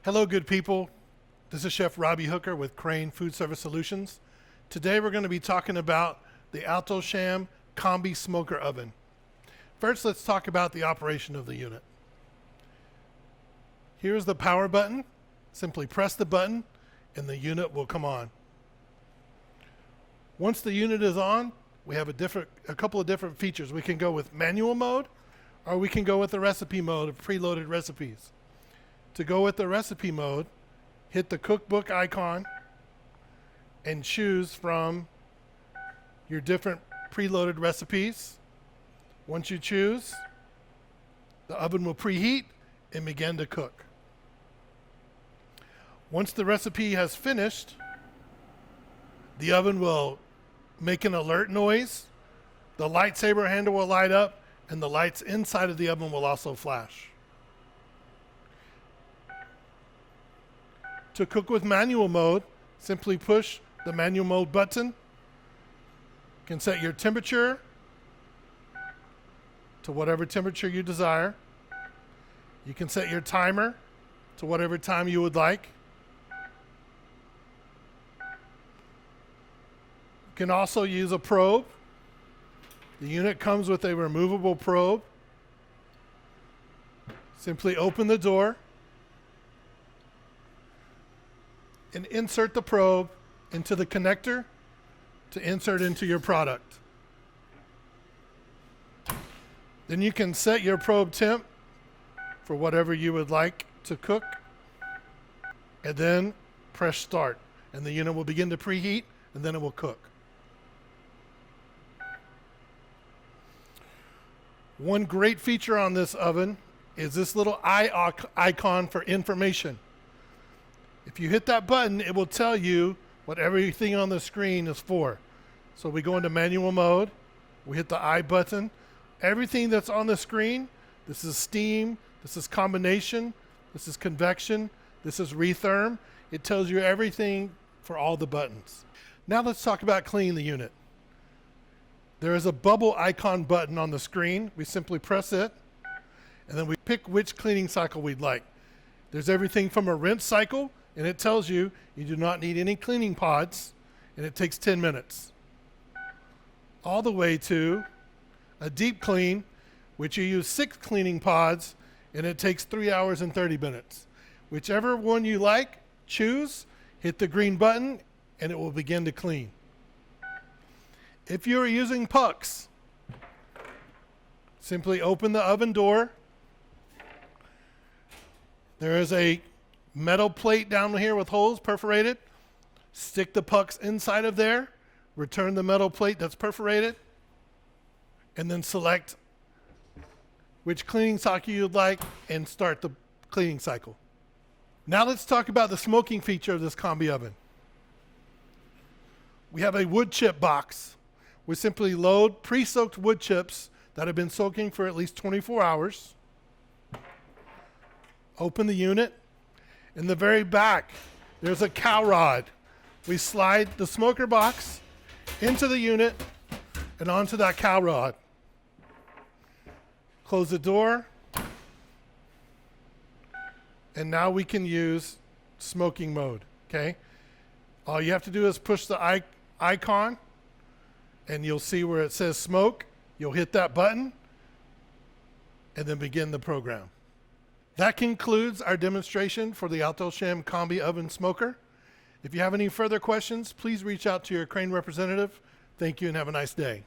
Hello, good people. This is Chef Robbie Hooker with Crane Food Service Solutions. Today we're going to be talking about the Alto Shaam Combi smoker oven. First, let's talk about the operation of the unit. Here's the power button. Simply press the button and the unit will come on. Once the unit is on, we have a couple of different features. We can go with manual mode or we can go with the recipe mode of preloaded recipes. To go with the recipe mode, hit the cookbook icon and choose from your different preloaded recipes. Once you choose, the oven will preheat and begin to cook. Once the recipe has finished, the oven will make an alert noise, the lightsaber handle will light up, and the lights inside of the oven will also flash. To cook with manual mode, simply push the manual mode button. You can set your temperature to whatever temperature you desire. You can set your timer to whatever time you would like. You can also use a probe. The unit comes with a removable probe. Simply open the door and insert the probe into the connector to insert into your product. Then you can set your probe temp for whatever you would like to cook, and then press start, and the unit will begin to preheat, and then it will cook. One great feature on this oven is this little eye icon for information. If you hit that button, it will tell you what everything on the screen is for. So we go into manual mode, we hit the I button. Everything that's on the screen, this is steam, this is combination, this is convection, this is retherm. It tells you everything for all the buttons. Now let's talk about cleaning the unit. There is a bubble icon button on the screen. We simply press it, and then we pick which cleaning cycle we'd like. There's everything from a rinse cycle, and it tells you you do not need any cleaning pods, and it takes 10 minutes. All the way to a deep clean, which you use 6 cleaning pods, and it takes 3 hours and 30 minutes. Whichever one you like, choose, hit the green button, and it will begin to clean. If you're using pucks, simply open the oven door. There is a metal plate down here with holes perforated. Stick the pucks inside of there, return the metal plate that's perforated, and then select which cleaning cycle you'd like and start the cleaning cycle. Now let's talk about the smoking feature of this Combi oven. We have a wood chip box. We simply load pre-soaked wood chips that have been soaking for at least 24 hours. Open the unit. In the very back, there's a cow rod. We slide the smoker box into the unit and onto that cow rod. Close the door. And now we can use smoking mode, okay? All you have to do is push the icon, and you'll see where it says smoke. You'll hit that button, and then begin the program. That concludes our demonstration for the Alto Shaam Combi Oven Smoker. If you have any further questions, please reach out to your Crane representative. Thank you and have a nice day.